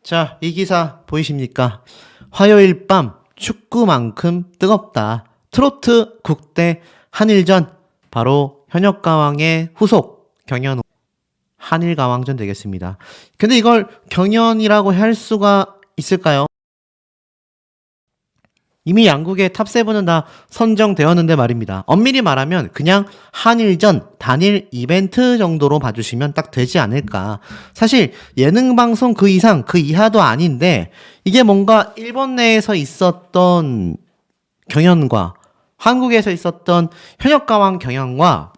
자, 이 기사 보이십니까? 화요일 밤 축구만큼 뜨겁다. 트로트 국대 한일전, 바로 현역가왕의 후속 경연 한일가왕전 되겠습니다. 근데 이걸 경연이라고 할 수가 있을까요? 이미 양국의 탑7은 다 선정되었는데 말입니다. 엄밀히 말하면 그냥 한일전 단일 이벤트 정도로 봐주시면 딱 되지 않을까. 사실 예능방송 그 이상 그 이하도 아닌데, 이게 뭔가 일본 내에서 있었던 경연과 한국에서 있었던 현역가왕 경연과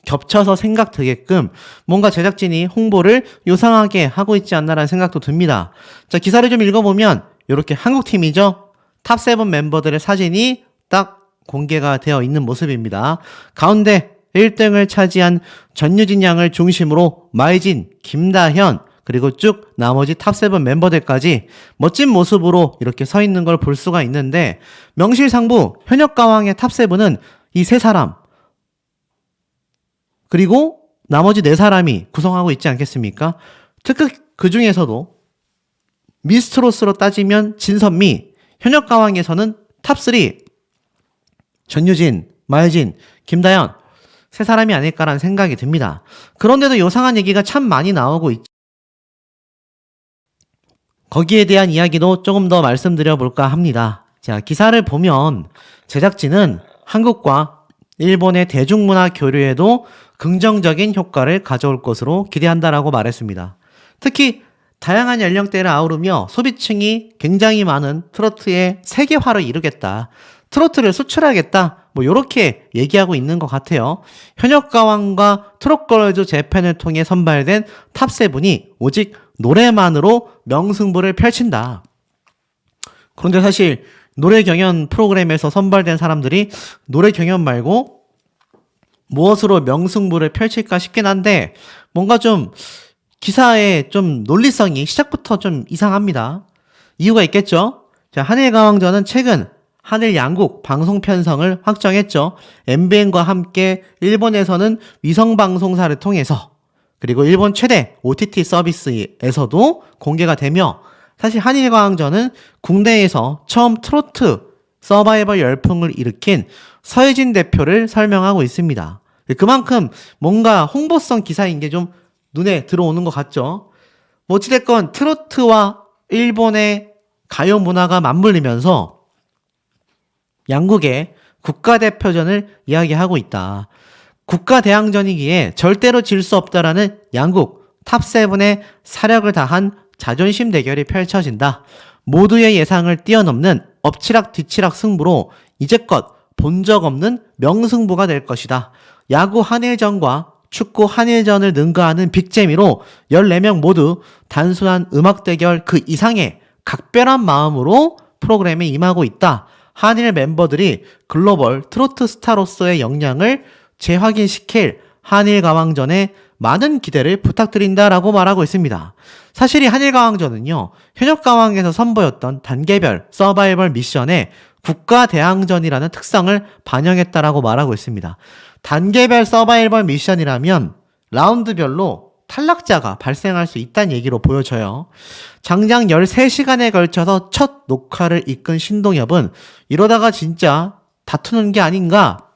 겹쳐서 생각되게끔 뭔가 제작진이 홍보를 요상하게 하고 있지 않나라는 생각도 듭니다. 자, 기사를 좀 읽어보면 이렇게 한국팀이죠. 탑7 멤버들의 사진이 딱 공개가 되어 있는 모습입니다. 가운데 1등을 차지한 전유진 양을 중심으로 마이진, 김다현, 그리고 쭉 나머지 탑7 멤버들까지 멋진 모습으로 이렇게 서 있는 걸 볼 수가 있는데, 명실상부 현역가왕의 탑7은 이 세 사람 그리고 나머지 네 사람이 구성하고 있지 않겠습니까? 특히 그 중에서도 미스트로스로 따지면 진선미, 현역가왕에서는 탑3 전유진, 마유진, 김다현 세 사람이 아닐까라는 생각이 듭니다. 그런데도 요상한 얘기가 참 많이 나오고 있죠. 거기에 대한 이야기도 조금 더 말씀드려 볼까 합니다. 자, 기사를 보면 제작진은 한국과 일본의 대중문화 교류에도 긍정적인 효과를 가져올 것으로 기대한다라고 말했습니다. 특히 다양한 연령대를 아우르며 소비층이 굉장히 많은 트로트의 세계화를 이루겠다, 트로트를 수출하겠다, 뭐 이렇게 얘기하고 있는 것 같아요. 현역가왕과 트롯걸즈 재팬을 통해 선발된 탑7이 오직 노래만으로 명승부를 펼친다. 그런데 사실 노래 경연 프로그램에서 선발된 사람들이 노래 경연 말고 무엇으로 명승부를 펼칠까 싶긴 한데, 뭔가 좀 기사의 좀 논리성이 시작부터 좀 이상합니다. 이유가 있겠죠? 자, 한일가왕전은 최근 한일 양국 방송 편성을 확정했죠. MBN과 함께 일본에서는 위성방송사를 통해서, 그리고 일본 최대 OTT 서비스에서도 공개가 되며, 사실 한일가왕전은 국내에서 처음 트로트 서바이벌 열풍을 일으킨 서혜진 대표를 설명하고 있습니다. 그만큼 뭔가 홍보성 기사인 게 좀 눈에 들어오는 것 같죠. 뭐 어찌됐건 트로트와 일본의 가요 문화가 맞물리면서 양국의 국가대표전을 이야기하고 있다. 국가대항전이기에 절대로 질 수 없다라는 양국 탑7의 사력을 다한 자존심 대결이 펼쳐진다. 모두의 예상을 뛰어넘는 엎치락뒤치락 승부로 이제껏 본 적 없는 명승부가 될 것이다. 야구 한일전과 축구 한일전을 능가하는 빅재미로 14명 모두 단순한 음악 대결 그 이상의 각별한 마음으로 프로그램에 임하고 있다. 한일 멤버들이 글로벌 트로트 스타로서의 역량을 재확인시킬 한일가왕전에 많은 기대를 부탁드린다라고 말하고 있습니다. 사실 이 한일가왕전은요, 현역가왕에서 선보였던 단계별 서바이벌 미션의 국가대항전이라는 특성을 반영했다라고 말하고 있습니다. 단계별 서바이벌 미션이라면 라운드별로 탈락자가 발생할 수 있다는 얘기로 보여져요. 장장 13시간에 걸쳐서 첫 녹화를 이끈 신동엽은 이러다가 진짜 다투는 게 아닌가,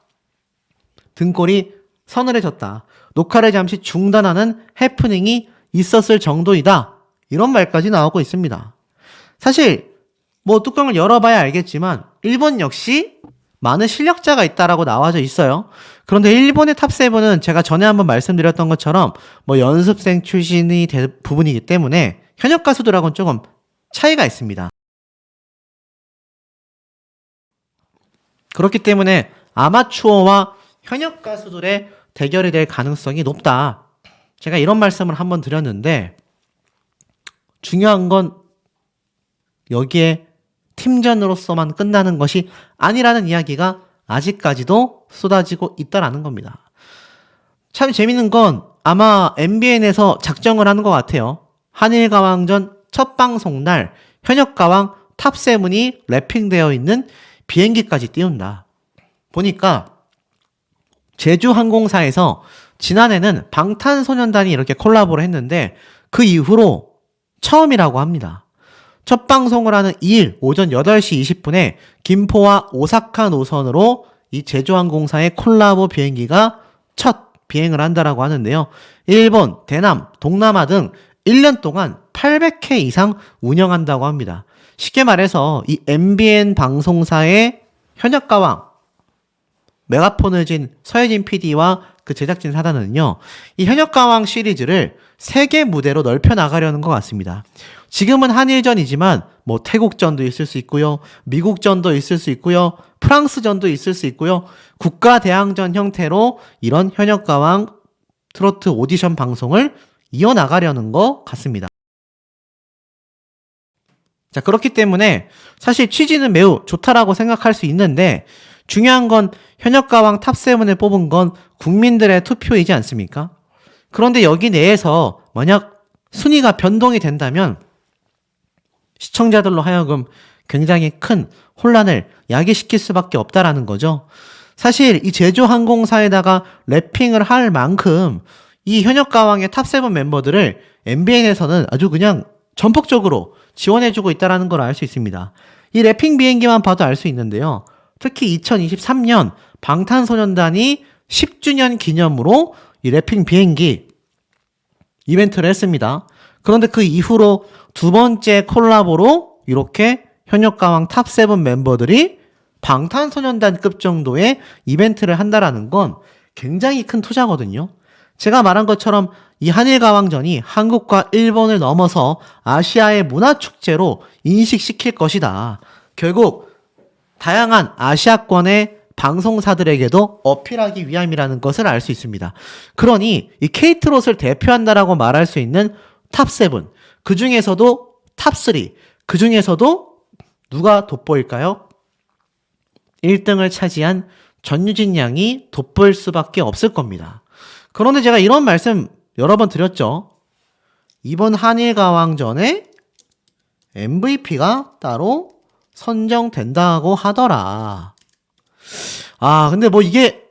등골이 서늘해졌다, 녹화를 잠시 중단하는 해프닝이 있었을 정도이다, 이런 말까지 나오고 있습니다. 사실 뭐 뚜껑을 열어봐야 알겠지만 일본 역시 많은 실력자가 있다라고 나와져 있어요. 그런데 일본의 탑7은 제가 전에 한번 말씀드렸던 것처럼 뭐 연습생 출신이 대부분이기 때문에 현역 가수들하고는 조금 차이가 있습니다. 그렇기 때문에 아마추어와 현역 가수들의 대결이 될 가능성이 높다. 제가 이런 말씀을 한번 드렸는데, 중요한 건 여기에 팀전으로서만 끝나는 것이 아니라는 이야기가 아직까지도 쏟아지고 있다라는 겁니다. 참 재밌는 건 아마 MBN에서 작정을 하는 것 같아요. 한일가왕전 첫 방송날 현역가왕 탑7이 랩핑되어 있는 비행기까지 띄운다. 보니까 제주항공사에서 지난해는 방탄소년단이 이렇게 콜라보를 했는데, 그 이후로 처음이라고 합니다. 첫 방송을 하는 2일 오전 8시 20분에 김포와 오사카 노선으로 이 제주항공사의 콜라보 비행기가 첫 비행을 한다라고 하는데요. 일본, 대남, 동남아 등 1년 동안 800회 이상 운영한다고 합니다. 쉽게 말해서 이 MBN 방송사의 현역가왕 메가폰을 쥔 서혜진 PD와 그 제작진 사단은요, 이 현역가왕 시리즈를 세계 무대로 넓혀 나가려는 것 같습니다. 지금은 한일전이지만 뭐 태국전도 있을 수 있고요, 미국전도 있을 수 있고요, 프랑스전도 있을 수 있고요, 국가대항전 형태로 이런 현역가왕 트로트 오디션 방송을 이어나가려는 것 같습니다. 자, 그렇기 때문에 사실 취지는 매우 좋다라고 생각할 수 있는데 중요한 건 현역가왕 탑7을 뽑은 건 국민들의 투표이지 않습니까? 그런데 여기 내에서 만약 순위가 변동이 된다면 시청자들로 하여금 굉장히 큰 혼란을 야기시킬 수밖에 없다라는 거죠. 사실 이 제주항공사에다가 랩핑을 할 만큼 이 현역가왕의 탑7 멤버들을 MBN에서는 아주 그냥 전폭적으로 지원해주고 있다는 걸 알 수 있습니다. 이 랩핑 비행기만 봐도 알 수 있는데요. 특히 2023년 방탄소년단이 10주년 기념으로 이 랩핑 비행기 이벤트를 했습니다. 그런데 그 이후로 두 번째 콜라보로 이렇게 현역가왕 탑7 멤버들이 방탄소년단급 정도의 이벤트를 한다라는 건 굉장히 큰 투자거든요. 제가 말한 것처럼 이 한일가왕전이 한국과 일본을 넘어서 아시아의 문화축제로 인식시킬 것이다. 결국 다양한 아시아권의 방송사들에게도 어필하기 위함이라는 것을 알 수 있습니다. 그러니 이 케이트롯을 대표한다라고 말할 수 있는 탑7, 그 중에서도 탑3, 그 중에서도 누가 돋보일까요? 1등을 차지한 전유진 양이 돋보일 수밖에 없을 겁니다. 그런데 제가 이런 말씀 여러 번 드렸죠. 이번 한일가왕전에 MVP가 따로 선정된다고 하더라. 근데 뭐 이게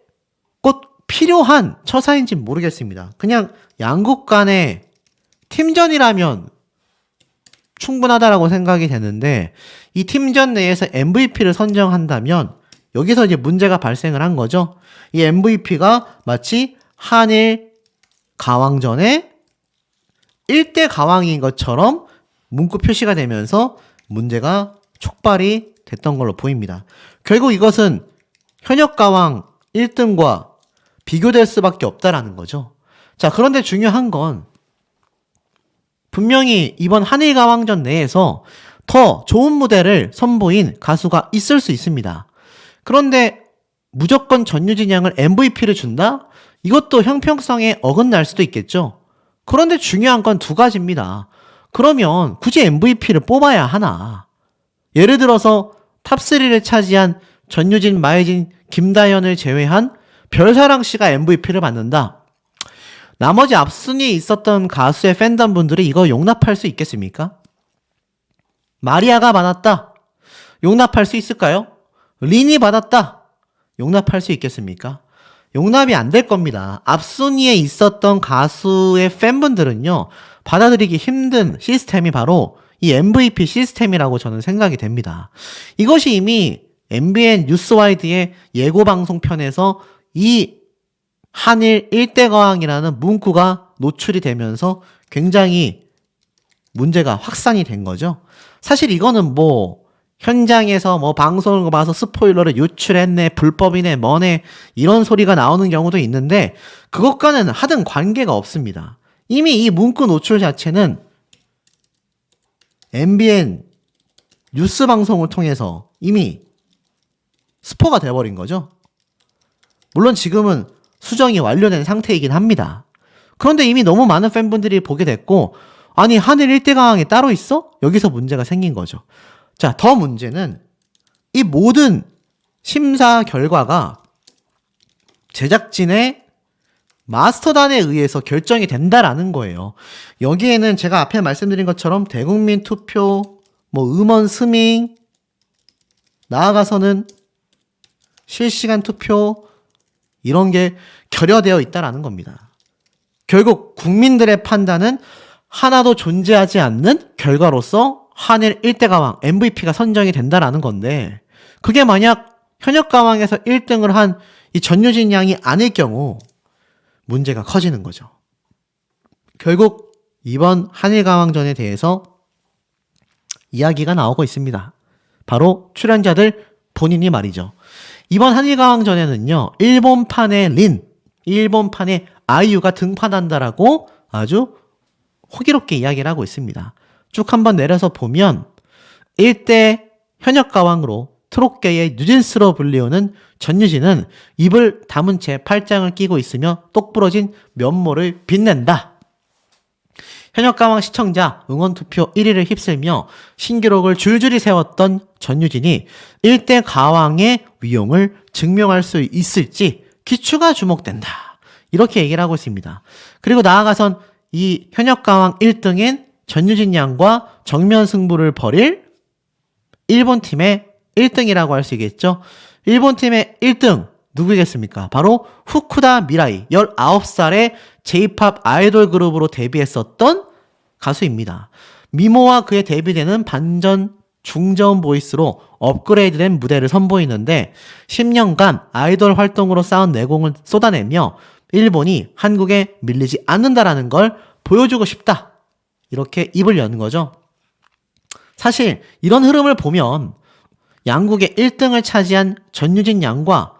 꼭 필요한 처사인지는 모르겠습니다. 그냥 양국 간의 팀전이라면 충분하다라고 생각이 되는데 이 팀전 내에서 MVP를 선정한다면 여기서 이제 문제가 발생을 한 거죠. 이 MVP가 마치 한일 가왕전에 1대 가왕인 것처럼 문구 표시가 되면서 문제가 촉발이 됐던 걸로 보입니다. 결국 이것은 현역 가왕 1등과 비교될 수밖에 없다라는 거죠. 자, 그런데 중요한 건 분명히 이번 한일 가왕전 내에서 더 좋은 무대를 선보인 가수가 있을 수 있습니다. 그런데 무조건 전유진 양을 MVP를 준다? 이것도 형평성에 어긋날 수도 있겠죠. 그런데 중요한 건 두 가지입니다. 그러면 굳이 MVP를 뽑아야 하나? 예를 들어서 탑3를 차지한 전유진, 마혜진, 김다현을 제외한 별사랑 씨가 MVP를 받는다. 나머지 앞순위에 있었던 가수의 팬덤분들이 이거 용납할 수 있겠습니까? 마리아가 받았다. 용납할 수 있을까요? 린이 받았다. 용납할 수 있겠습니까? 용납이 안 될 겁니다. 앞순위에 있었던 가수의 팬분들은요, 받아들이기 힘든 시스템이 바로 이 MVP 시스템이라고 저는 생각이 됩니다. 이것이 이미 MBN 뉴스와이드의 예고방송편에서 이 한일 일대가왕이라는 문구가 노출이 되면서 굉장히 문제가 확산이 된 거죠. 사실 이거는 뭐 현장에서 뭐 방송을 봐서 스포일러를 유출했네, 불법이네, 뭐네 이런 소리가 나오는 경우도 있는데 그것과는 하등 관계가 없습니다. 이미 이 문구 노출 자체는 MBN 뉴스 방송을 통해서 이미 스포가 돼버린 거죠. 물론 지금은 수정이 완료된 상태이긴 합니다. 그런데 이미 너무 많은 팬분들이 보게 됐고, 아니 한일 일대강이 따로 있어? 여기서 문제가 생긴 거죠. 자, 더 문제는 이 모든 심사 결과가 제작진의 마스터단에 의해서 결정이 된다라는 거예요. 여기에는 제가 앞에 말씀드린 것처럼 대국민 투표, 뭐 음원 스밍, 나아가서는 실시간 투표 이런 게 결여되어 있다라는 겁니다. 결국 국민들의 판단은 하나도 존재하지 않는 결과로서 한일 1대 가왕 MVP가 선정이 된다라는 건데, 그게 만약 현역 가왕에서 1등을 한 이 전유진 양이 아닐 경우 문제가 커지는 거죠. 결국 이번 한일 가왕전에 대해서 이야기가 나오고 있습니다. 바로 출연자들 본인이 말이죠. 이번 한일 가왕전에는요, 일본판의 아이유가 등판한다라고 아주 호기롭게 이야기를 하고 있습니다. 쭉 한번 내려서 보면 1대 현역 가왕으로 트롯계의 뉴진스로 불리우는 전유진은 입을 다문 채 팔짱을 끼고 있으며 똑부러진 면모를 빛낸다. 현역 가왕 시청자 응원투표 1위를 휩쓸며 신기록을 줄줄이 세웠던 전유진이 1대 가왕의 위용을 증명할 수 있을지 기추가 주목된다. 이렇게 얘기를 하고 있습니다. 그리고 나아가선 이 현역 가왕 1등인 전유진 양과 정면 승부를 벌일 일본 팀의 1등이라고 할 수 있겠죠. 일본 팀의 1등 누구겠습니까? 바로 후쿠다 미라이, 19살의 J-POP 아이돌 그룹으로 데뷔했었던 가수입니다. 미모와 그의 데뷔되는 반전 중저음 보이스로 업그레이드된 무대를 선보이는데 10년간 아이돌 활동으로 쌓은 내공을 쏟아내며 일본이 한국에 밀리지 않는다라는 걸 보여주고 싶다. 이렇게 입을 여는 거죠. 사실 이런 흐름을 보면 양국의 1등을 차지한 전유진 양과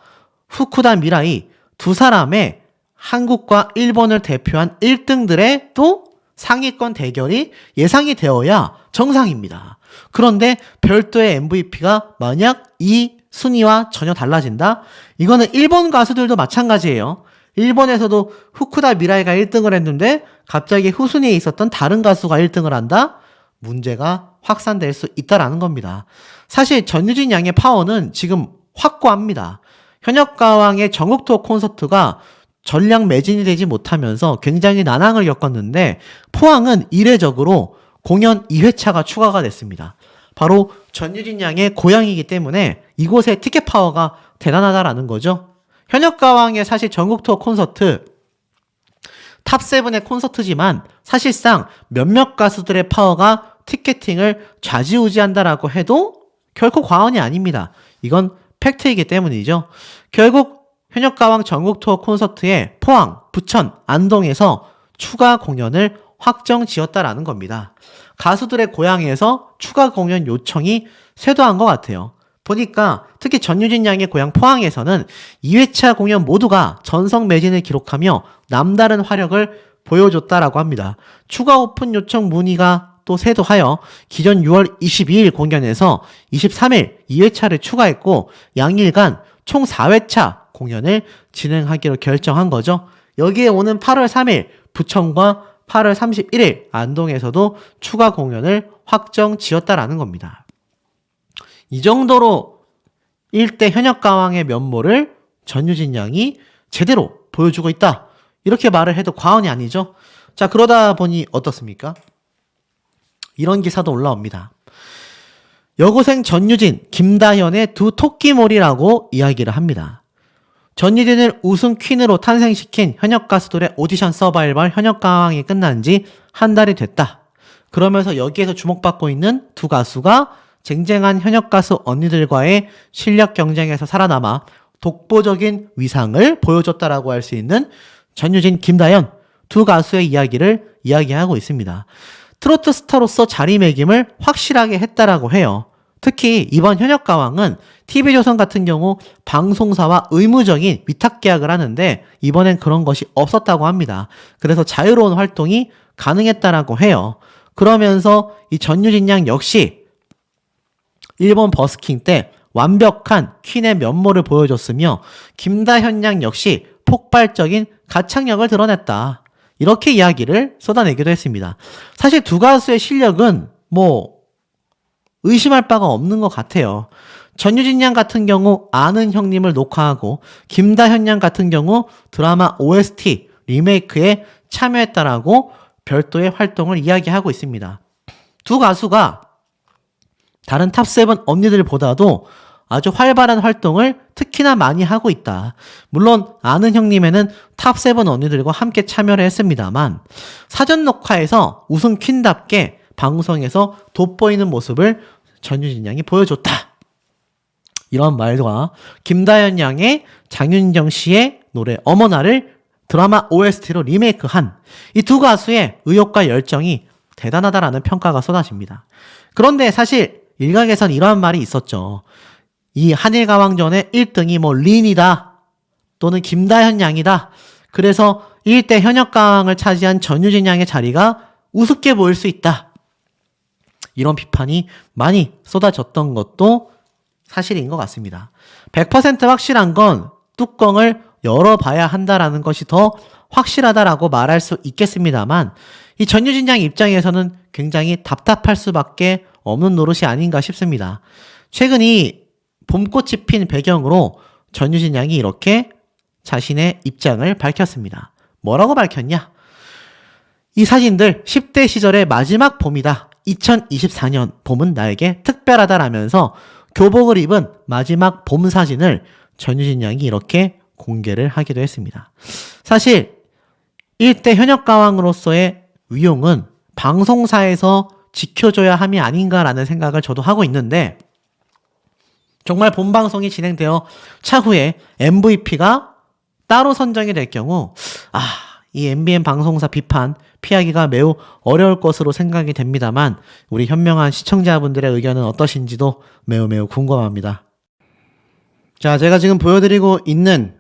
후쿠다 미라이 두 사람의 한국과 일본을 대표한 1등들의 또 상위권 대결이 예상이 되어야 정상입니다. 그런데 별도의 MVP가 만약 이 순위와 전혀 달라진다? 이거는 일본 가수들도 마찬가지예요. 일본에서도 후쿠다 미라이가 1등을 했는데 갑자기 후순위에 있었던 다른 가수가 1등을 한다? 문제가 확산될 수 있다라는 겁니다. 사실 전유진 양의 파워는 지금 확고합니다. 현역 가왕의 전국 투어 콘서트가 전량 매진이 되지 못하면서 굉장히 난항을 겪었는데 포항은 이례적으로 공연 2회차가 추가가 됐습니다. 바로 전유진 양의 고향이기 때문에 이곳의 티켓 파워가 대단하다라는 거죠. 현역 가왕의 사실 전국 투어 콘서트 탑7의 콘서트지만 사실상 몇몇 가수들의 파워가 티켓팅을 좌지우지한다라고 해도 결코 과언이 아닙니다. 이건 팩트이기 때문이죠. 결국 현역 가왕 전국 투어 콘서트에 포항, 부천, 안동에서 추가 공연을 확정 지었다라는 겁니다. 가수들의 고향에서 추가 공연 요청이 쇄도한 것 같아요. 보니까 특히 전유진 양의 고향 포항에서는 2회차 공연 모두가 전성 매진을 기록하며 남다른 화력을 보여줬다라고 합니다. 추가 오픈 요청 문의가 또 쇄도하여 기존 6월 22일 공연에서 23일 2회차를 추가했고 양일간 총 4회차 공연을 진행하기로 결정한 거죠. 여기에 오는 8월 3일 부천과 8월 31일 안동에서도 추가 공연을 확정 지었다라는 겁니다. 이 정도로 1대 현역 가왕의 면모를 전유진 양이 제대로 보여주고 있다. 이렇게 말을 해도 과언이 아니죠. 자, 그러다 보니 어떻습니까? 이런 기사도 올라옵니다. 여고생 전유진, 김다현의 두 토끼몰이라고 이야기를 합니다. 전유진을 우승 퀸으로 탄생시킨 현역 가수들의 오디션 서바이벌 현역 가왕이 끝난 지 한 달이 됐다. 그러면서 여기에서 주목받고 있는 두 가수가 쟁쟁한 현역 가수 언니들과의 실력 경쟁에서 살아남아 독보적인 위상을 보여줬다라고 할 수 있는 전유진, 김다현 두 가수의 이야기를 이야기하고 있습니다. 트로트 스타로서 자리매김을 확실하게 했다라고 해요. 특히 이번 현역 가왕은 TV조선 같은 경우 방송사와 의무적인 위탁 계약을 하는데 이번엔 그런 것이 없었다고 합니다. 그래서 자유로운 활동이 가능했다라고 해요. 그러면서 이 전유진 양 역시 일본 버스킹 때 완벽한 퀸의 면모를 보여줬으며 김다현 양 역시 폭발적인 가창력을 드러냈다. 이렇게 이야기를 쏟아내기도 했습니다. 사실 두 가수의 실력은 의심할 바가 없는 것 같아요. 전유진 양 같은 경우 아는 형님을 녹화하고 김다현 양 같은 경우 드라마 OST 리메이크에 참여했다라고 별도의 활동을 이야기하고 있습니다. 두 가수가 다른 탑7 언니들보다도 아주 활발한 활동을 특히나 많이 하고 있다. 물론 아는 형님에는 탑7 언니들과 함께 참여를 했습니다만 사전 녹화에서 우승 퀸답게 방송에서 돋보이는 모습을 전유진 양이 보여줬다. 이런 말과 김다연 양의 장윤정 씨의 노래 어머나를 드라마 OST로 리메이크한 이 두 가수의 의욕과 열정이 대단하다라는 평가가 쏟아집니다. 그런데 사실 일각에선 이러한 말이 있었죠. 이 한일가왕전의 1등이 뭐 린이다 또는 김다현 양이다. 그래서 1대 현역가왕을 차지한 전유진 양의 자리가 우습게 보일 수 있다. 이런 비판이 많이 쏟아졌던 것도 사실인 것 같습니다. 100% 확실한 건 뚜껑을 열어봐야 한다라는 것이 더 확실하다라고 말할 수 있겠습니다만 이 전유진 양 입장에서는 굉장히 답답할 수밖에 없는 노릇이 아닌가 싶습니다. 최근 이 봄꽃이 핀 배경으로 전유진 양이 이렇게 자신의 입장을 밝혔습니다. 뭐라고 밝혔냐? 이 사진들 10대 시절의 마지막 봄이다. 2024년 봄은 나에게 특별하다라면서 교복을 입은 마지막 봄 사진을 전유진 양이 이렇게 공개를 하기도 했습니다. 사실 1대 현역가왕으로서의 위용은 방송사에서 지켜줘야 함이 아닌가라는 생각을 저도 하고 있는데 정말 본방송이 진행되어 차후에 MVP가 따로 선정이 될 경우 이 MBN 방송사 비판 피하기가 매우 어려울 것으로 생각이 됩니다만 우리 현명한 시청자분들의 의견은 어떠신지도 매우 궁금합니다. 자, 제가 지금 보여드리고 있는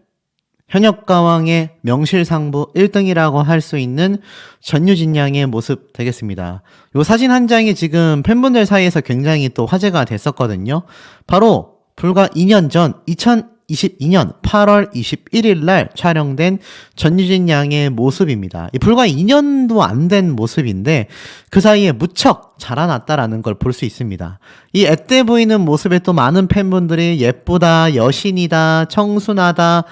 현역가왕의 명실상부 1등이라고 할 수 있는 전유진 양의 모습 되겠습니다. 이 사진 한 장이 지금 팬분들 사이에서 굉장히 또 화제가 됐었거든요. 바로 불과 2년 전 2022년 8월 21일 날 촬영된 전유진 양의 모습입니다. 불과 2년도 안 된 모습인데 그 사이에 무척 자라났다라는 걸 볼 수 있습니다. 이 앳돼 보이는 모습에 또 많은 팬분들이 예쁘다, 여신이다, 청순하다.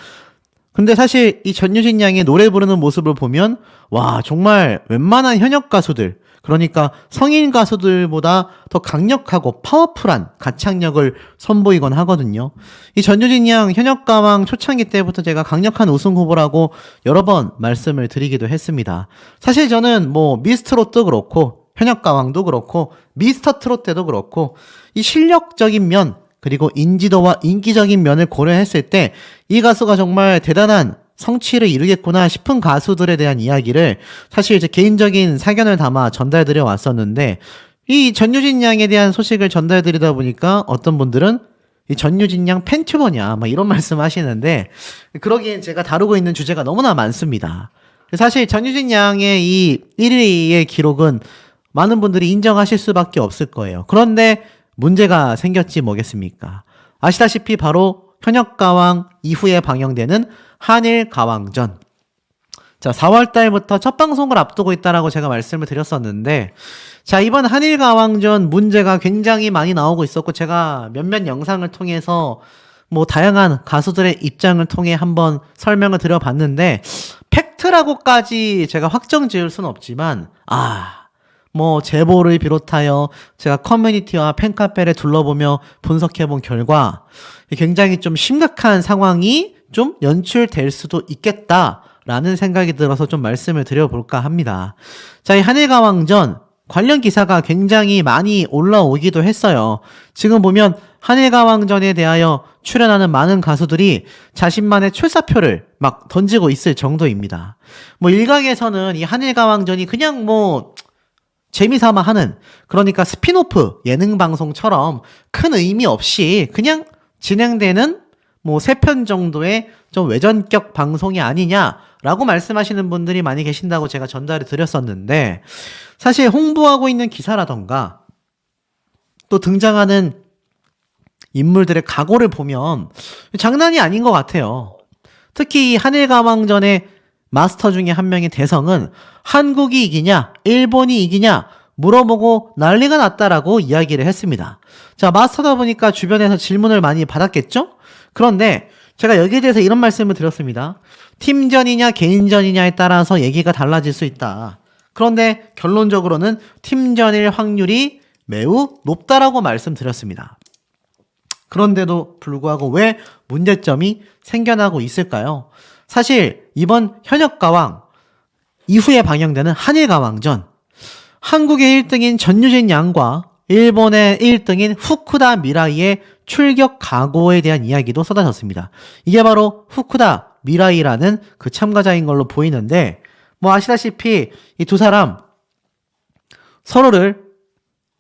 근데 사실 이 전유진 양의 노래 부르는 모습을 보면 와 정말 웬만한 현역 가수들 그러니까 성인 가수들보다 더 강력하고 파워풀한 가창력을 선보이곤 하거든요. 이 전유진 양 현역가왕 초창기 때부터 제가 강력한 우승 후보라고 여러 번 말씀을 드리기도 했습니다. 사실 저는 뭐 미스트롯도 그렇고 현역가왕도 그렇고 미스터 트롯 때도 그렇고 이 실력적인 면 그리고 인지도와 인기적인 면을 고려했을 때 이 가수가 정말 대단한 성취를 이루겠구나 싶은 가수들에 대한 이야기를 사실 이제 개인적인 사견을 담아 전달드려 왔었는데 이 전유진 양에 대한 소식을 전달드리다 보니까 어떤 분들은 이 전유진 양 팬튜버냐 막 이런 말씀 하시는데 그러기엔 제가 다루고 있는 주제가 너무나 많습니다. 사실 전유진 양의 이 1위의 기록은 많은 분들이 인정하실 수밖에 없을 거예요. 그런데 문제가 생겼지 뭐겠습니까? 아시다시피 바로 현역가왕 이후에 방영되는 한일가왕전. 자, 4월달부터 첫 방송을 앞두고 있다라고 제가 말씀을 드렸었는데 자, 이번 한일가왕전 문제가 굉장히 많이 나오고 있었고 제가 몇몇 영상을 통해서 뭐 다양한 가수들의 입장을 통해 한번 설명을 드려봤는데 팩트라고까지 제가 확정 지을 수는 없지만 뭐 제보를 비롯하여 제가 커뮤니티와 팬카페를 둘러보며 분석해본 결과 굉장히 좀 심각한 상황이 좀 연출될 수도 있겠다라는 생각이 들어서 좀 말씀을 드려볼까 합니다. 자, 이 한일가왕전 관련 기사가 굉장히 많이 올라오기도 했어요. 지금 보면 한일가왕전에 대하여 출연하는 많은 가수들이 자신만의 출사표를 막 던지고 있을 정도입니다. 뭐 일각에서는 이 한일가왕전이 그냥 뭐 재미삼아 하는 그러니까 스피노프 예능 방송처럼 큰 의미 없이 그냥 진행되는 뭐 3편 정도의 좀 외전격 방송이 아니냐라고 말씀하시는 분들이 많이 계신다고 제가 전달을 드렸었는데 사실 홍보하고 있는 기사라던가 또 등장하는 인물들의 각오를 보면 장난이 아닌 것 같아요. 특히 이 한일가왕전의 마스터 중에 한 명의 대성은 한국이 이기냐 일본이 이기냐 물어보고 난리가 났다라고 이야기를 했습니다. 자, 마스터다 보니까 주변에서 질문을 많이 받았겠죠? 그런데 제가 여기에 대해서 이런 말씀을 드렸습니다. 팀전이냐 개인전이냐에 따라서 얘기가 달라질 수 있다. 그런데 결론적으로는 팀전일 확률이 매우 높다라고 말씀드렸습니다. 그런데도 불구하고 왜 문제점이 생겨나고 있을까요? 사실 이번 현역가왕 이후에 방영되는 한일가왕전, 한국의 1등인 전유진 양과 일본의 1등인 후쿠다 미라이의 출격 각오에 대한 이야기도 쏟아졌습니다. 이게 바로 후쿠다 미라이라는 그 참가자인 걸로 보이는데, 뭐 아시다시피 이 두 사람 서로를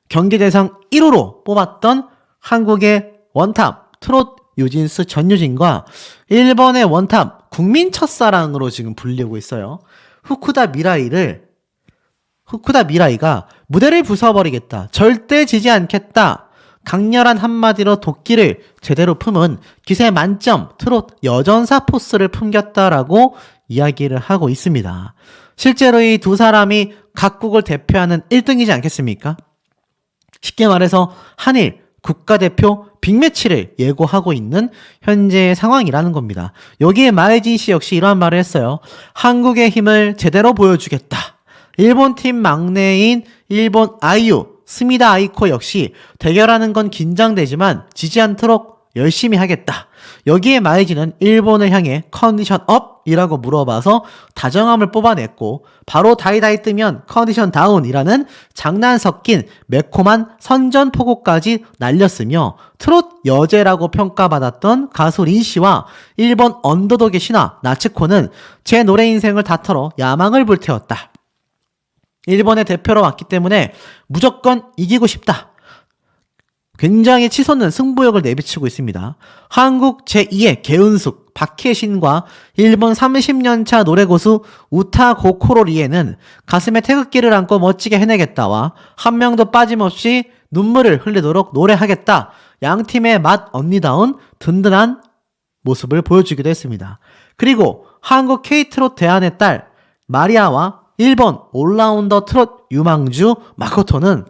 경기 대상 1호로 뽑았던 한국의 원탑 트롯 유진스 전유진과 일본의 원탑 국민 첫사랑으로 지금 불리고 있어요. 후쿠다 미라이가 무대를 부숴버리겠다, 절대 지지 않겠다, 강렬한 한마디로 도끼를 제대로 품은 기세 만점 트롯 여전사 포스를 풍겼다라고 이야기를 하고 있습니다. 실제로 이 두 사람이 각국을 대표하는 1등이지 않겠습니까? 쉽게 말해서 한일 국가대표 빅매치를 예고하고 있는 현재의 상황이라는 겁니다. 여기에 마에진 씨 역시 이러한 말을 했어요. 한국의 힘을 제대로 보여주겠다. 일본 팀 막내인 일본 아이유, 스미다 아이코 역시 대결하는 건 긴장되지만 지지 않도록 열심히 하겠다. 여기에 마에진은 일본을 향해 컨디션 업이라고 물어봐서 다정함을 뽑아냈고, 바로 다이다이 뜨면 컨디션 다운이라는 장난 섞인 매콤한 선전포고까지 날렸으며, 트롯 여제라고 평가받았던 가수 린씨와 일본 언더독의 신화 나츠코는 제 노래 인생을 다 털어 야망을 불태웠다. 일본의 대표로 왔기 때문에 무조건 이기고 싶다. 굉장히 치솟는 승부욕을 내비치고 있습니다. 한국 제2의 개은숙 박혜신과 일본 30년차 노래고수 우타 고코로리에는 가슴에 태극기를 안고 멋지게 해내겠다와 한 명도 빠짐없이 눈물을 흘리도록 노래하겠다. 양팀의 맛 언니다운 든든한 모습을 보여주기도 했습니다. 그리고 한국 K트롯 대안의 딸 마리아와 일본 올라운더 트롯 유망주 마코토는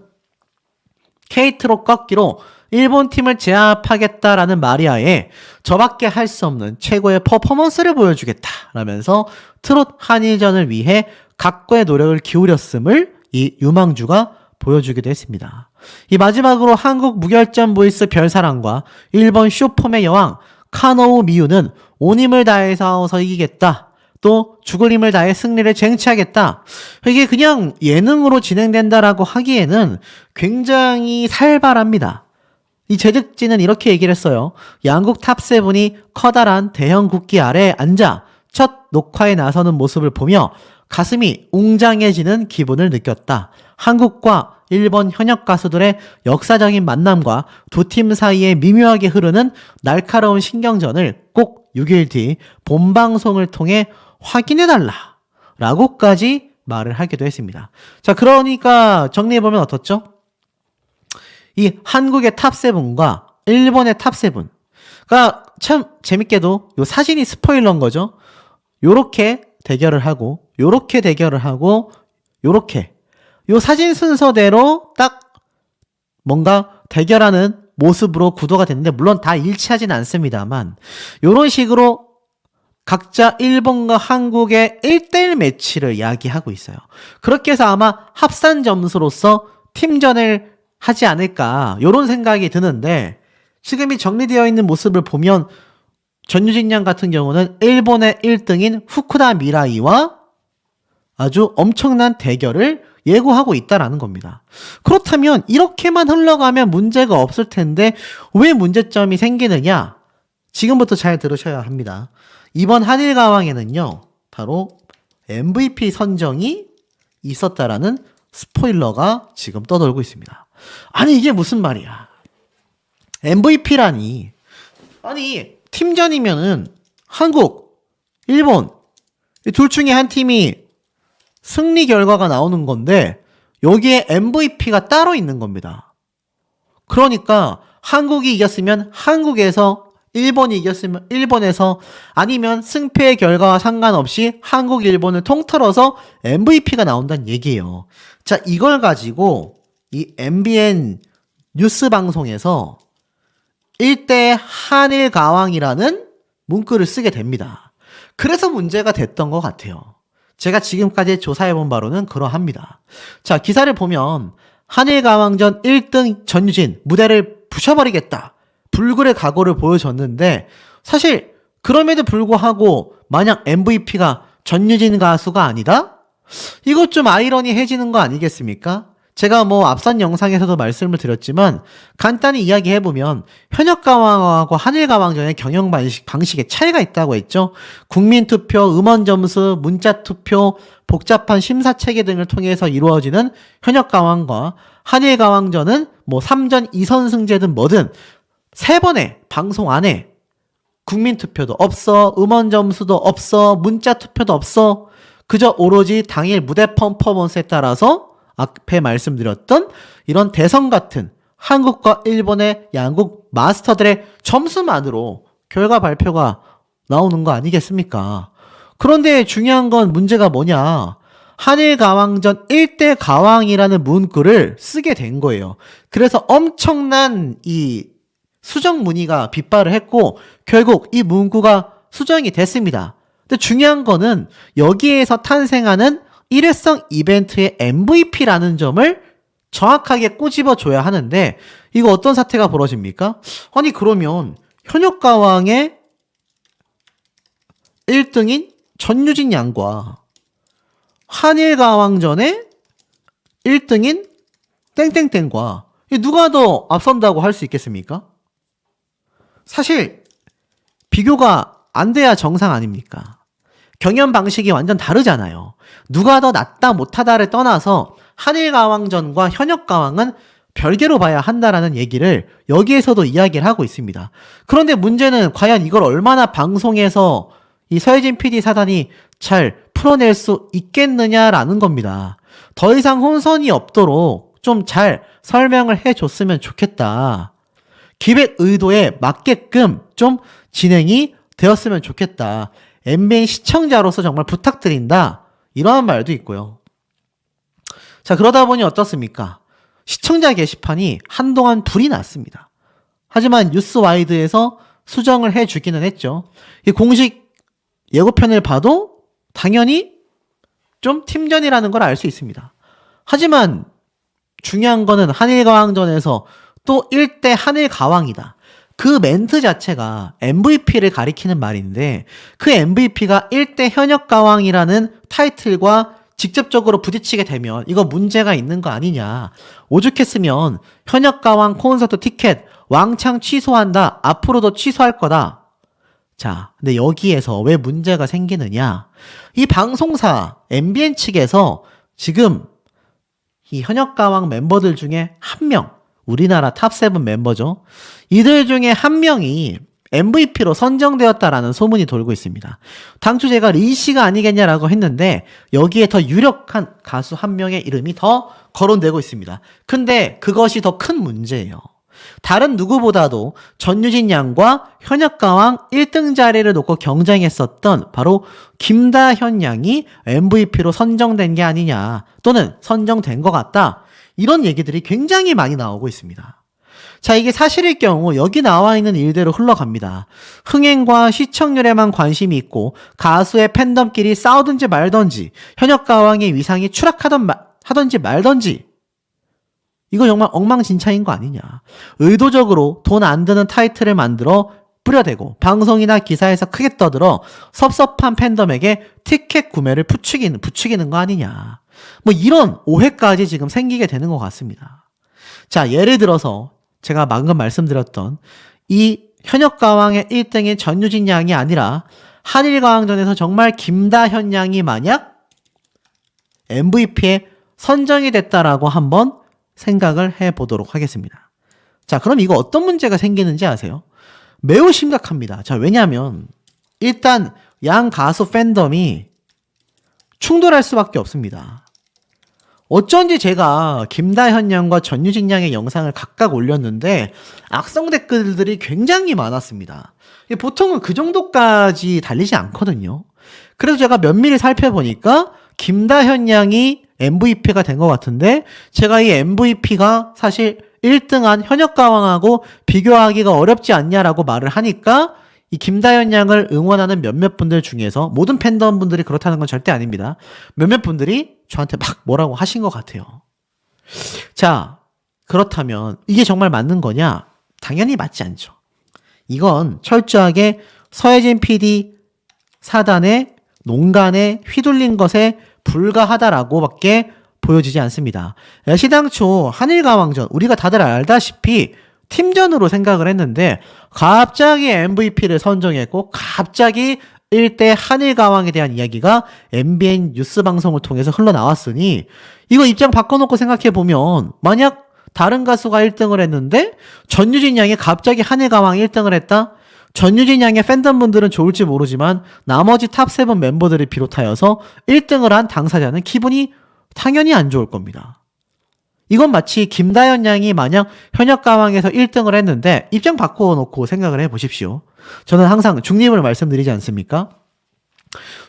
K트롯 꺾기로 일본 팀을 제압하겠다라는 마리아에 저밖에 할 수 없는 최고의 퍼포먼스를 보여주겠다 라면서 트롯 한일전을 위해 각고의 노력을 기울였음을 이 유망주가 보여주기도 했습니다. 이 마지막으로 한국 무결점 보이스 별사랑과 일본 슈퍼맨 여왕 카노우 미유는 온 힘을 다해서 이기겠다, 또 죽을 힘을 다해 승리를 쟁취하겠다. 이게 그냥 예능으로 진행된다라고 하기에는 굉장히 살벌합니다. 이 제작진은 이렇게 얘기를 했어요. 양국 탑7이 커다란 대형 국기 아래에 앉아 첫 녹화에 나서는 모습을 보며 가슴이 웅장해지는 기분을 느꼈다. 한국과 일본 현역 가수들의 역사적인 만남과 두 팀 사이에 미묘하게 흐르는 날카로운 신경전을 꼭 6일 뒤 본방송을 통해 확인해달라 라고까지 말을 하기도 했습니다. 자, 그러니까 정리해보면 어떻죠? 이 한국의 탑7과 일본의 탑7가 참 재밌게도 요 사진이 스포일러인 거죠. 요렇게 대결을 하고 요렇게 대결을 하고 요렇게 요 사진 순서대로 딱 뭔가 대결하는 모습으로 구도가 됐는데, 물론 다 일치하진 않습니다만 요런 식으로 각자 일본과 한국의 1대1 매치를 이야기하고 있어요. 그렇게 해서 아마 합산 점수로서 팀전을 하지 않을까 요런 생각이 드는데, 지금 이 정리되어 있는 모습을 보면 전유진 양 같은 경우는 일본의 1등인 후쿠다 미라이와 아주 엄청난 대결을 예고하고 있다라는 겁니다. 그렇다면 이렇게만 흘러가면 문제가 없을 텐데 왜 문제점이 생기느냐? 지금부터 잘 들으셔야 합니다. 이번 한일가왕에는요, 바로 MVP 선정이 있었다라는 스포일러가 지금 떠돌고 있습니다. 아니, 이게 무슨 말이야? MVP라니. 아니, 팀전이면은 한국, 일본, 이 둘 중에 한 팀이 승리 결과가 나오는 건데 여기에 MVP가 따로 있는 겁니다. 그러니까 한국이 이겼으면 한국에서, 일본이 이겼으면 일본에서, 아니면 승패의 결과와 상관없이 한국, 일본을 통틀어서 MVP가 나온다는 얘기예요. 자, 이걸 가지고 이 MBN 뉴스 방송에서 1대 한일 가왕이라는 문구를 쓰게 됩니다. 그래서 문제가 됐던 것 같아요. 제가 지금까지 조사해본 바로는 그러합니다. 자, 기사를 보면 한일 가왕전 1등 전유진 무대를 부셔버리겠다, 불굴의 각오를 보여줬는데 사실 그럼에도 불구하고 만약 MVP가 전유진 가수가 아니다? 이것 좀 아이러니해지는 거 아니겠습니까? 제가 앞선 영상에서도 말씀을 드렸지만 간단히 이야기해보면 현역가왕하고 한일가왕전의 경영 방식에 차이가 있다고 했죠. 국민투표, 음원점수, 문자투표, 복잡한 심사체계 등을 통해서 이루어지는 현역가왕과 한일가왕전은 3전 2선승제든 뭐든 3번의 방송 안에 국민투표도 없어, 음원점수도 없어, 문자투표도 없어. 그저 오로지 당일 무대 퍼포먼스에 따라서 앞에 말씀드렸던 이런 대선 같은 한국과 일본의 양국 마스터들의 점수만으로 결과 발표가 나오는 거 아니겠습니까? 그런데 중요한 건 문제가 뭐냐? 한일가왕전 1대 가왕이라는 문구를 쓰게 된 거예요. 그래서 엄청난 이 수정 문의가 빗발을 했고 결국 이 문구가 수정이 됐습니다. 근데 중요한 거는 여기에서 탄생하는 일회성 이벤트의 MVP라는 점을 정확하게 꼬집어줘야 하는데 이거 어떤 사태가 벌어집니까? 아니 그러면 현역가왕의 1등인 전유진 양과 한일가왕전의 1등인 땡땡땡과 누가 더 앞선다고 할 수 있겠습니까? 사실 비교가 안 돼야 정상 아닙니까? 경연 방식이 완전 다르잖아요. 누가 더 낫다 못하다를 떠나서 한일가왕전과 현역가왕은 별개로 봐야 한다라는 얘기를 여기에서도 이야기를 하고 있습니다. 그런데 문제는 과연 이걸 얼마나 방송에서 이 서혜진 PD 사단이 잘 풀어낼 수 있겠느냐라는 겁니다. 더 이상 혼선이 없도록 좀 잘 설명을 해줬으면 좋겠다. 기획 의도에 맞게끔 좀 진행이 되었으면 좋겠다. MBN 시청자로서 정말 부탁드린다. 이러한 말도 있고요. 자, 그러다 보니 어떻습니까? 시청자 게시판이 한동안 불이 났습니다. 하지만 뉴스와이드에서 수정을 해주기는 했죠. 이 공식 예고편을 봐도 당연히 좀 팀전이라는 걸 알 수 있습니다. 하지만 중요한 거는 한일가왕전에서 또 1대 한일가왕이다. 그 멘트 자체가 MVP를 가리키는 말인데 그 MVP가 1대 현역가왕이라는 타이틀과 직접적으로 부딪히게 되면 이거 문제가 있는 거 아니냐. 오죽했으면 현역가왕 콘서트 티켓 왕창 취소한다. 앞으로도 취소할 거다. 자, 근데 여기에서 왜 문제가 생기느냐. 이 방송사 MBN 측에서 지금 이 현역가왕 멤버들 중에 한 명, 우리나라 탑7 멤버죠. 이들 중에 한 명이 MVP로 선정되었다라는 소문이 돌고 있습니다. 당초 제가 린씨가 아니겠냐라고 했는데 여기에 더 유력한 가수 한 명의 이름이 더 거론되고 있습니다. 근데 그것이 더 큰 문제예요. 다른 누구보다도 전유진 양과 현역가왕 1등 자리를 놓고 경쟁했었던 바로 김다현 양이 MVP로 선정된 게 아니냐 또는 선정된 것 같다. 이런 얘기들이 굉장히 많이 나오고 있습니다. 자, 이게 사실일 경우 여기 나와 있는 일대로 흘러갑니다. 흥행과 시청률에만 관심이 있고 가수의 팬덤끼리 싸우든지 말든지 현역가왕의 위상이 하든지 말든지 이거 정말 엉망진창인 거 아니냐. 의도적으로 돈 안 드는 타이틀을 만들어 뿌려대고 방송이나 기사에서 크게 떠들어 섭섭한 팬덤에게 티켓 구매를 부추기는 거 아니냐. 이런 오해까지 지금 생기게 되는 것 같습니다. 자, 예를 들어서 제가 방금 말씀드렸던 이 현역가왕의 1등인 전유진 양이 아니라 한일가왕전에서 정말 김다현 양이 만약 MVP에 선정이 됐다라고 한번 생각을 해보도록 하겠습니다. 자, 그럼 이거 어떤 문제가 생기는지 아세요? 매우 심각합니다. 자, 왜냐하면 일단 양 가수 팬덤이 충돌할 수밖에 없습니다. 어쩐지 제가 김다현 양과 전유진 양의 영상을 각각 올렸는데 악성 댓글들이 굉장히 많았습니다. 보통은 그 정도까지 달리지 않거든요. 그래서 제가 면밀히 살펴보니까 김다현 양이 MVP가 된 것 같은데 제가 이 MVP가 사실 1등한 현역가왕하고 비교하기가 어렵지 않냐라고 말을 하니까 이 김다현 양을 응원하는 몇몇 분들 중에서 모든 팬덤 분들이 그렇다는 건 절대 아닙니다. 몇몇 분들이 저한테 막 뭐라고 하신 것 같아요. 자, 그렇다면 이게 정말 맞는 거냐? 당연히 맞지 않죠. 이건 철저하게 서혜진 PD 사단의 농간에 휘둘린 것에 불과하다라고밖에 보여지지 않습니다. 시당초 한일가왕전 우리가 다들 알다시피 팀전으로 생각을 했는데 갑자기 MVP를 선정했고 갑자기 1대 한일가왕에 대한 이야기가 MBN 뉴스 방송을 통해서 흘러나왔으니 이거 입장 바꿔놓고 생각해보면 만약 다른 가수가 1등을 했는데 전유진 양이 갑자기 한일가왕 1등을 했다? 전유진 양의 팬덤분들은 좋을지 모르지만 나머지 탑7 멤버들을 비롯하여서 1등을 한 당사자는 기분이 당연히 안 좋을 겁니다. 이건 마치 김다현 양이 만약 현역가왕에서 1등을 했는데 입장 바꿔놓고 생각을 해보십시오. 저는 항상 중립을 말씀드리지 않습니까?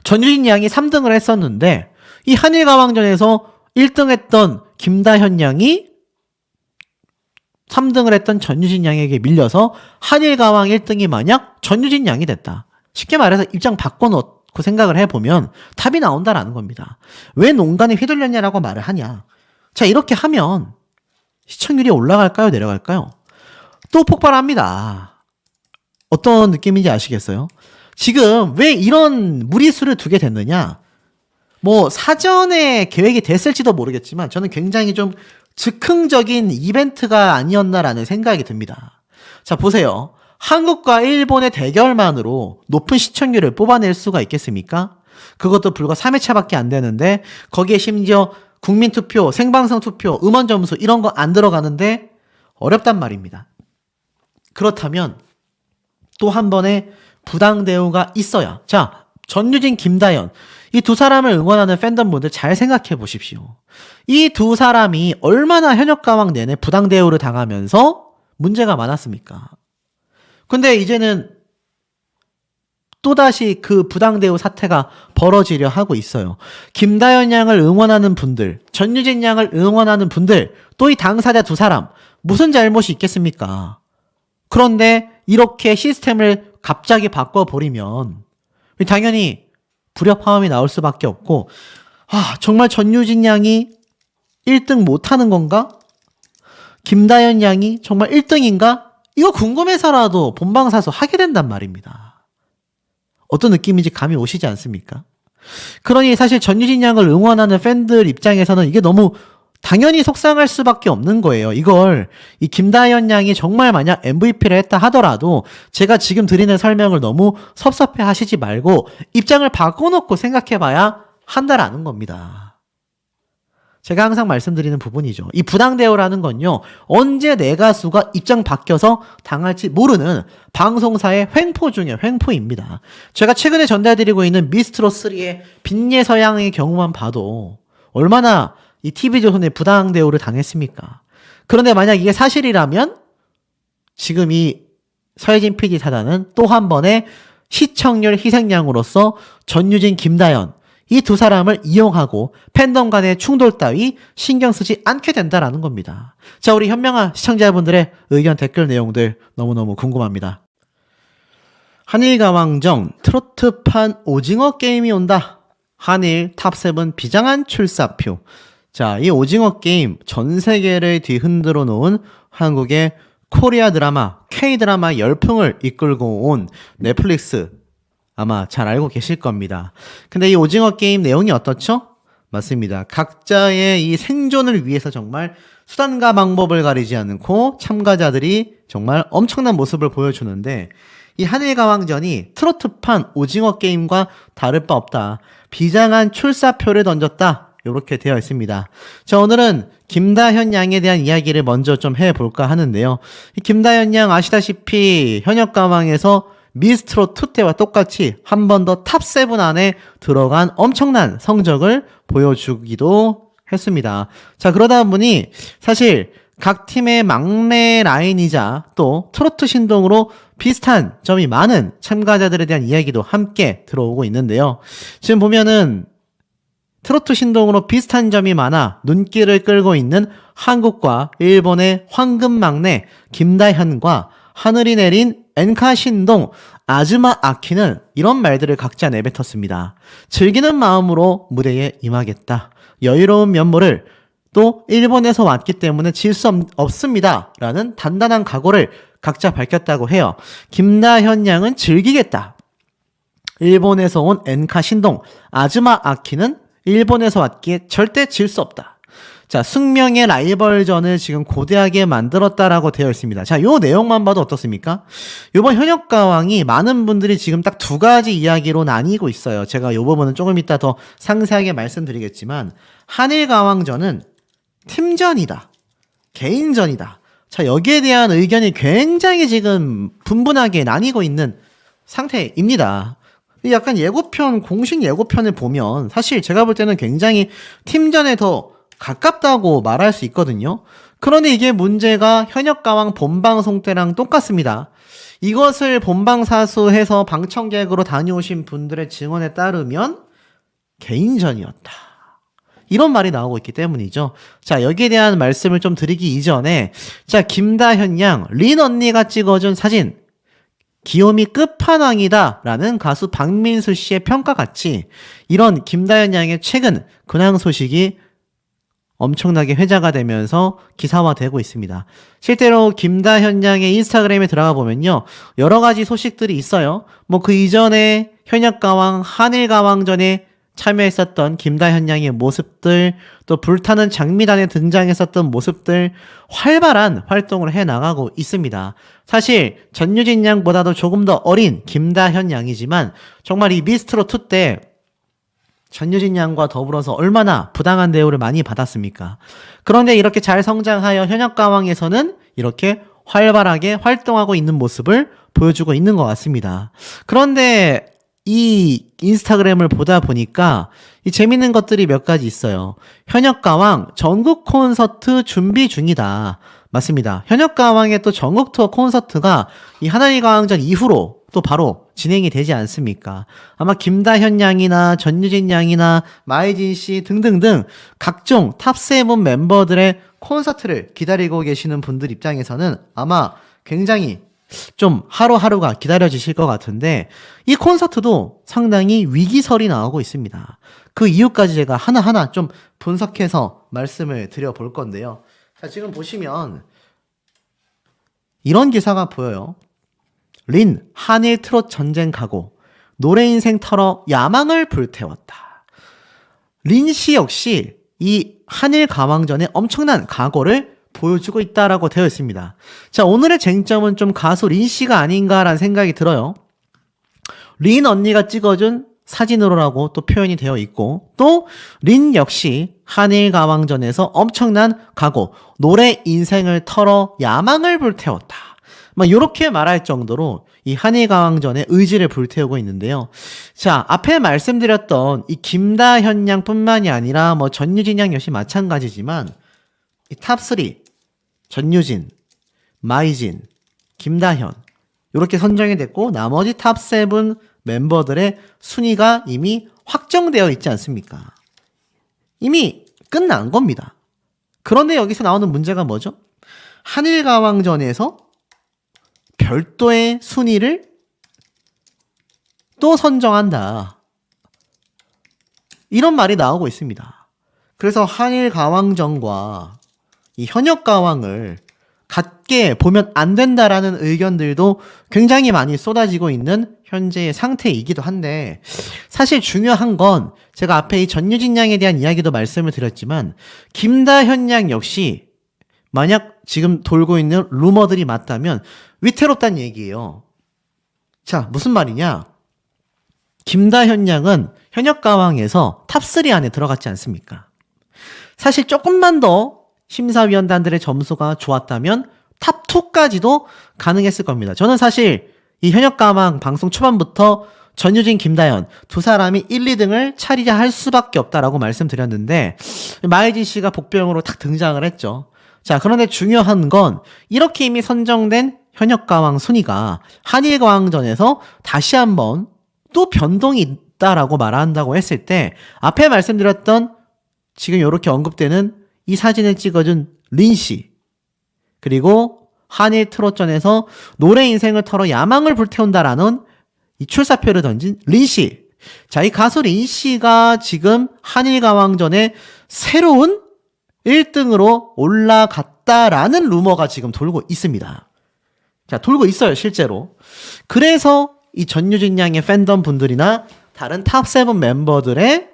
전유진 양이 3등을 했었는데 이 한일가왕전에서 1등 했던 김다현 양이 3등을 했던 전유진 양에게 밀려서 한일가왕 1등이 만약 전유진 양이 됐다. 쉽게 말해서 입장 바꿔놓고 생각을 해보면 답이 나온다라는 겁니다. 왜 농간에 휘둘렸냐라고 말을 하냐. 자, 이렇게 하면 시청률이 올라갈까요? 내려갈까요? 또 폭발합니다. 어떤 느낌인지 아시겠어요? 지금 왜 이런 무리수를 두게 됐느냐? 뭐 사전에 계획이 됐을지도 모르겠지만 저는 굉장히 좀 즉흥적인 이벤트가 아니었나라는 생각이 듭니다. 자, 보세요. 한국과 일본의 대결만으로 높은 시청률을 뽑아낼 수가 있겠습니까? 그것도 불과 3회차밖에 안 되는데 거기에 심지어 국민투표, 생방송 투표, 음원 점수 이런 거 안 들어가는데 어렵단 말입니다. 그렇다면 또 한 번의 부당 대우가 있어야. 자, 전유진, 김다현 이 두 사람을 응원하는 팬덤분들 잘 생각해 보십시오. 이 두 사람이 얼마나 현역가왕 내내 부당 대우를 당하면서 문제가 많았습니까? 근데 이제는 또다시 그 부당 대우 사태가 벌어지려 하고 있어요. 김다현 양을 응원하는 분들, 전유진 양을 응원하는 분들, 또 이 당사자 두 사람 무슨 잘못이 있겠습니까? 그런데 이렇게 시스템을 갑자기 바꿔버리면 당연히 불협화음이 나올 수밖에 없고, 정말 전유진 양이 1등 못하는 건가? 김다현 양이 정말 1등인가? 이거 궁금해서라도 본방사수 하게 된단 말입니다. 어떤 느낌인지 감이 오시지 않습니까? 그러니 사실 전유진 양을 응원하는 팬들 입장에서는 이게 너무 당연히 속상할 수밖에 없는 거예요. 이걸 이 김다현 양이 정말 만약 MVP를 했다 하더라도 제가 지금 드리는 설명을 너무 섭섭해 하시지 말고 입장을 바꿔놓고 생각해봐야 한다라는 겁니다. 제가 항상 말씀드리는 부분이죠. 이 부당대우라는 건요, 언제 내 가수가 입장 바뀌어서 당할지 모르는 방송사의 횡포 중에 횡포입니다. 제가 최근에 전달드리고 있는 미스트롯3의 빈예서양의 경우만 봐도 얼마나 이 TV조선에 부당대우를 당했습니까? 그런데 만약 이게 사실이라면 지금 이 서혜진 PD 사단은 또 한 번의 시청률 희생양으로서 전유진, 김다현 이 두 사람을 이용하고 팬덤 간의 충돌 따위 신경 쓰지 않게 된다라는 겁니다. 자, 우리 현명한 시청자분들의 의견 댓글 내용들 너무너무 궁금합니다. 한일가왕정 트로트판 오징어 게임이 온다. 한일 탑7 비장한 출사표. 자, 이 오징어 게임 전 세계를 뒤흔들어 놓은 한국의 코리아 드라마, K-드라마 열풍을 이끌고 온 넷플릭스 아마 잘 알고 계실 겁니다. 근데 이 오징어 게임 내용이 어떻죠? 맞습니다. 각자의 이 생존을 위해서 정말 수단과 방법을 가리지 않고 참가자들이 정말 엄청난 모습을 보여주는데 이 한일가왕전이 트로트판 오징어 게임과 다를 바 없다. 비장한 출사표를 던졌다. 이렇게 되어 있습니다. 자, 오늘은 김다현 양에 대한 이야기를 먼저 좀 해볼까 하는데요. 이 김다현 양 아시다시피 현역가왕에서 미스트롯2 때와 똑같이 한 번 더 탑7 안에 들어간 엄청난 성적을 보여주기도 했습니다. 자, 그러다 보니 사실 각 팀의 막내 라인이자 또 트로트 신동으로 비슷한 점이 많은 참가자들에 대한 이야기도 함께 들어오고 있는데요. 지금 보면은 트로트 신동으로 비슷한 점이 많아 눈길을 끌고 있는 한국과 일본의 황금 막내 김다현과 하늘이 내린 엔카 신동 아즈마 아키는 이런 말들을 각자 내뱉었습니다. 즐기는 마음으로 무대에 임하겠다. 여유로운 면모를 또 일본에서 왔기 때문에 질 수 없습니다. 라는 단단한 각오를 각자 밝혔다고 해요. 김다현 양은 즐기겠다. 일본에서 온 엔카 신동, 아즈마 아키는 일본에서 왔기에 절대 질 수 없다. 자, 숙명의 라이벌전을 지금 고대하게 만들었다라고 되어 있습니다. 자, 요 내용만 봐도 어떻습니까? 요번 현역가왕이 많은 분들이 지금 딱 두 가지 이야기로 나뉘고 있어요. 제가 요 부분은 조금 이따 더 상세하게 말씀드리겠지만, 한일가왕전은 팀전이다. 개인전이다. 자, 여기에 대한 의견이 굉장히 지금 분분하게 나뉘고 있는 상태입니다. 약간 예고편, 공식 예고편을 보면 사실 제가 볼 때는 굉장히 팀전에 더 가깝다고 말할 수 있거든요. 그런데 이게 문제가 현역가왕 본방송 때랑 똑같습니다. 이것을 본방사수해서 방청객으로 다녀오신 분들의 증언에 따르면 개인전이었다. 이런 말이 나오고 있기 때문이죠. 자, 여기에 대한 말씀을 좀 드리기 이전에, 자, 김다현 양, 린 언니가 찍어준 사진, 귀요미 끝판왕이다 라는 가수 박민수 씨의 평가같이 이런 김다현 양의 최근 근황 소식이 엄청나게 회자가 되면서 기사화되고 있습니다. 실제로 김다현 양의 인스타그램에 들어가 보면요, 여러 가지 소식들이 있어요. 뭐 그 이전에 현역가왕, 한일가왕전에 참여했었던 김다현 양의 모습들, 또 불타는 장미단에 등장했었던 모습들, 활발한 활동을 해나가고 있습니다. 사실 전유진 양보다도 조금 더 어린 김다현 양이지만 정말 이 미스트롯2 때 전유진 양과 더불어서 얼마나 부당한 대우를 많이 받았습니까? 그런데 이렇게 잘 성장하여 현역가왕에서는 이렇게 활발하게 활동하고 있는 모습을 보여주고 있는 것 같습니다. 그런데 이 인스타그램을 보다 보니까 이 재밌는 것들이 몇 가지 있어요. 현역가왕 전국 콘서트 준비 중이다. 맞습니다. 현역가왕의 또 전국 투어 콘서트가 이 하나일가왕전 이후로 또 바로 진행이 되지 않습니까? 아마 김다현 양이나 전유진 양이나 마이진 씨 등등등 각종 탑7 멤버들의 콘서트를 기다리고 계시는 분들 입장에서는 아마 굉장히 좀 하루하루가 기다려지실 것 같은데, 이 콘서트도 상당히 위기설이 나오고 있습니다. 그 이유까지 제가 하나하나 좀 분석해서 말씀을 드려볼 건데요. 자, 지금 보시면 이런 기사가 보여요. 린, 한일 트롯 전쟁 각오, 노래 인생 털어 야망을 불태웠다. 린 씨 역시 이 한일 가왕전에 엄청난 각오를 보여주고 있다라고 되어 있습니다. 자, 오늘의 쟁점은 좀 가수 린 씨가 아닌가라는 생각이 들어요. 린 언니가 찍어준 사진으로라고 또 표현이 되어 있고, 또 린 역시 한일 가왕전에서 엄청난 각오, 노래 인생을 털어 야망을 불태웠다. 막 이렇게 말할 정도로 이 한일가왕전의 의지를 불태우고 있는데요. 자, 앞에 말씀드렸던 이 김다현 양뿐만이 아니라 뭐 전유진 양 역시 마찬가지지만 이 탑3 전유진, 마이진, 김다현 이렇게 선정이 됐고, 나머지 탑7 멤버들의 순위가 이미 확정되어 있지 않습니까? 이미 끝난 겁니다. 그런데 여기서 나오는 문제가 뭐죠? 한일가왕전에서 별도의 순위를 또 선정한다. 이런 말이 나오고 있습니다. 그래서 한일가왕전과 이 현역가왕을 같게 보면 안 된다라는 의견들도 굉장히 많이 쏟아지고 있는 현재의 상태이기도 한데, 사실 중요한 건 제가 앞에 이 전유진 양에 대한 이야기도 말씀을 드렸지만 김다현 양 역시 만약 지금 돌고 있는 루머들이 맞다면 위태롭다는 얘기예요. 자, 무슨 말이냐? 김다현 양은 현역가왕에서 탑3 안에 들어갔지 않습니까? 사실 조금만 더 심사위원단들의 점수가 좋았다면 탑2까지도 가능했을 겁니다. 저는 사실 이 현역가왕 방송 초반부터 전유진, 김다현 두 사람이 1, 2등을 차리자 할 수밖에 없다라고 말씀드렸는데, 마이진 씨가 복병으로 탁 등장을 했죠. 자, 그런데 중요한 건 이렇게 이미 선정된 현역가왕 순위가 한일가왕전에서 다시 한번 또 변동이 있다라고 말한다고 했을 때, 앞에 말씀드렸던 지금 이렇게 언급되는 이 사진을 찍어준 린 씨, 그리고 한일 트롯전에서 노래 인생을 털어 야망을 불태운다라는 이 출사표를 던진 린 씨. 자, 이 가수 린 씨가 지금 한일가왕전에 새로운 1등으로 올라갔다라는 루머가 지금 돌고 있습니다. 자, 돌고 있어요, 실제로. 그래서 이 전유진 양의 팬덤 분들이나 다른 탑7 멤버들의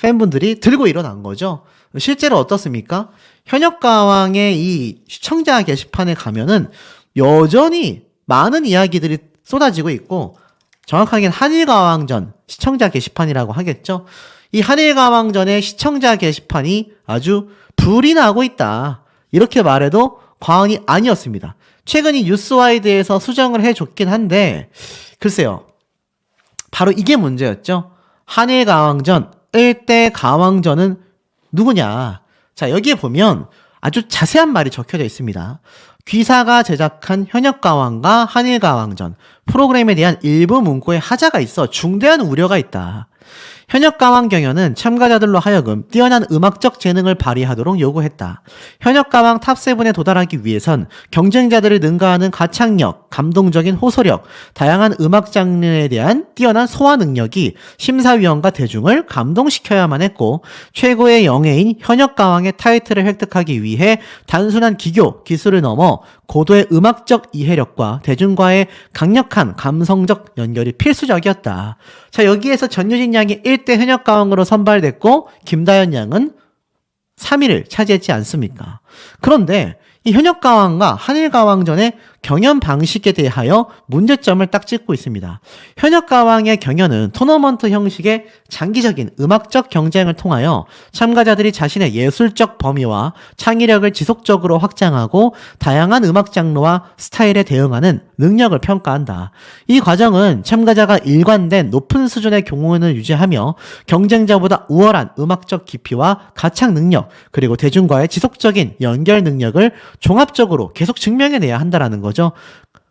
팬분들이 들고 일어난 거죠. 실제로 어떻습니까? 현역가왕의 이 시청자 게시판에 가면은 여전히 많은 이야기들이 쏟아지고 있고, 정확하게는 한일가왕전 시청자 게시판이라고 하겠죠. 이 한일가왕전의 시청자 게시판이 아주 불이 나고 있다, 이렇게 말해도 과언이 아니었습니다. 최근 이 뉴스와이드에서 수정을 해줬긴 한데, 글쎄요, 바로 이게 문제였죠. 한일가왕전 1대 가왕전은 누구냐. 자, 여기에 보면 아주 자세한 말이 적혀져 있습니다. 귀사가 제작한 현역가왕과 한일가왕전 프로그램에 대한 일부 문구에 하자가 있어 중대한 우려가 있다. 현역가왕 경연은 참가자들로 하여금 뛰어난 음악적 재능을 발휘하도록 요구했다. 현역가왕 탑7에 도달하기 위해선 경쟁자들을 능가하는 가창력, 감동적인 호소력, 다양한 음악 장르에 대한 뛰어난 소화 능력이 심사위원과 대중을 감동시켜야만 했고, 최고의 영예인 현역가왕의 타이틀을 획득하기 위해 단순한 기교, 기술을 넘어 고도의 음악적 이해력과 대중과의 강력한 감성적 연결이 필수적이었다. 자, 여기에서 전유진 양이 1대 현역가왕으로 선발됐고 김다현 양은 3위를 차지했지 않습니까? 그런데 이 현역가왕과 한일가왕전의 경연 방식에 대하여 문제점을 딱 짚고 있습니다. 현역가왕의 경연은 토너먼트 형식의 장기적인 음악적 경쟁을 통하여 참가자들이 자신의 예술적 범위와 창의력을 지속적으로 확장하고 다양한 음악 장르와 스타일에 대응하는 능력을 평가한다. 이 과정은 참가자가 일관된 높은 수준의 경륜을 유지하며 경쟁자보다 우월한 음악적 깊이와 가창 능력, 그리고 대중과의 지속적인 연결 능력을 종합적으로 계속 증명해내야 한다는 거죠.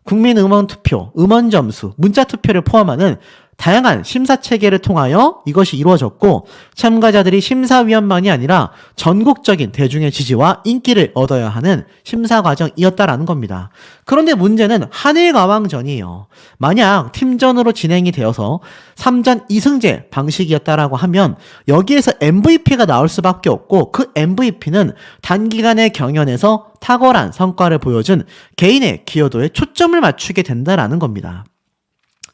국민 음원 투표, 음원 점수, 문자 투표를 포함하는 다양한 심사 체계를 통하여 이것이 이루어졌고, 참가자들이 심사위원만이 아니라 전국적인 대중의 지지와 인기를 얻어야 하는 심사 과정이었다라는 겁니다. 그런데 문제는 한일가왕전이에요. 만약 팀전으로 진행이 되어서 3전 2승제 방식이었다라고 하면 여기에서 MVP가 나올 수밖에 없고, 그 MVP는 단기간의 경연에서 탁월한 성과를 보여준 개인의 기여도에 초점을 맞추게 된다라는 겁니다.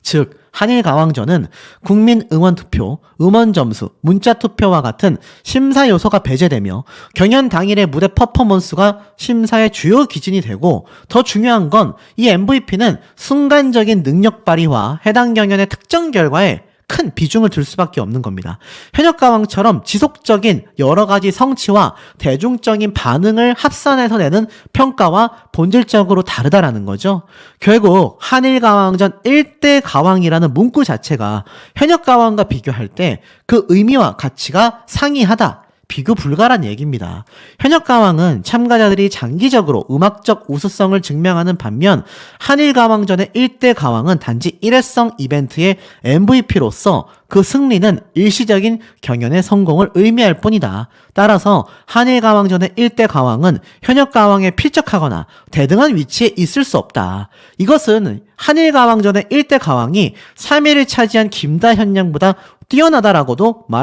즉, 한일가왕전은 국민 응원투표, 음원점수, 문자투표와 같은 심사 요소가 배제되며 경연 당일의 무대 퍼포먼스가 심사의 주요 기준이 되고, 더 중요한 건 이 MVP는 순간적인 능력 발휘와 해당 경연의 특정 결과에 큰 비중을 둘 수밖에 없는 겁니다. 현역가왕처럼 지속적인 여러 가지 성취와 대중적인 반응을 합산해서 내는 평가와 본질적으로 다르다라는 거죠. 결국 한일가왕전 1대 가왕이라는 문구 자체가 현역가왕과 비교할 때 그 의미와 가치가 상이하다, 비교 불가란 얘기입니다. 현역가왕은 참가자들이 장기적으로 음악적 우수성을 증명하는 반면, 한일가왕전의 1대 가왕은 단지 일회성 이벤트의 MVP로서 그 승리는 일시적인 경연의 성공을 의미할 뿐이다. 따라서 한일가왕전의 1대 가왕은 현역가왕에 필적하거나 대등한 위치에 있을 수 없다. 이것은 한일가왕전의 1대 가왕이 3위를 차지한 김다현 양보다 뛰어나다라고도 말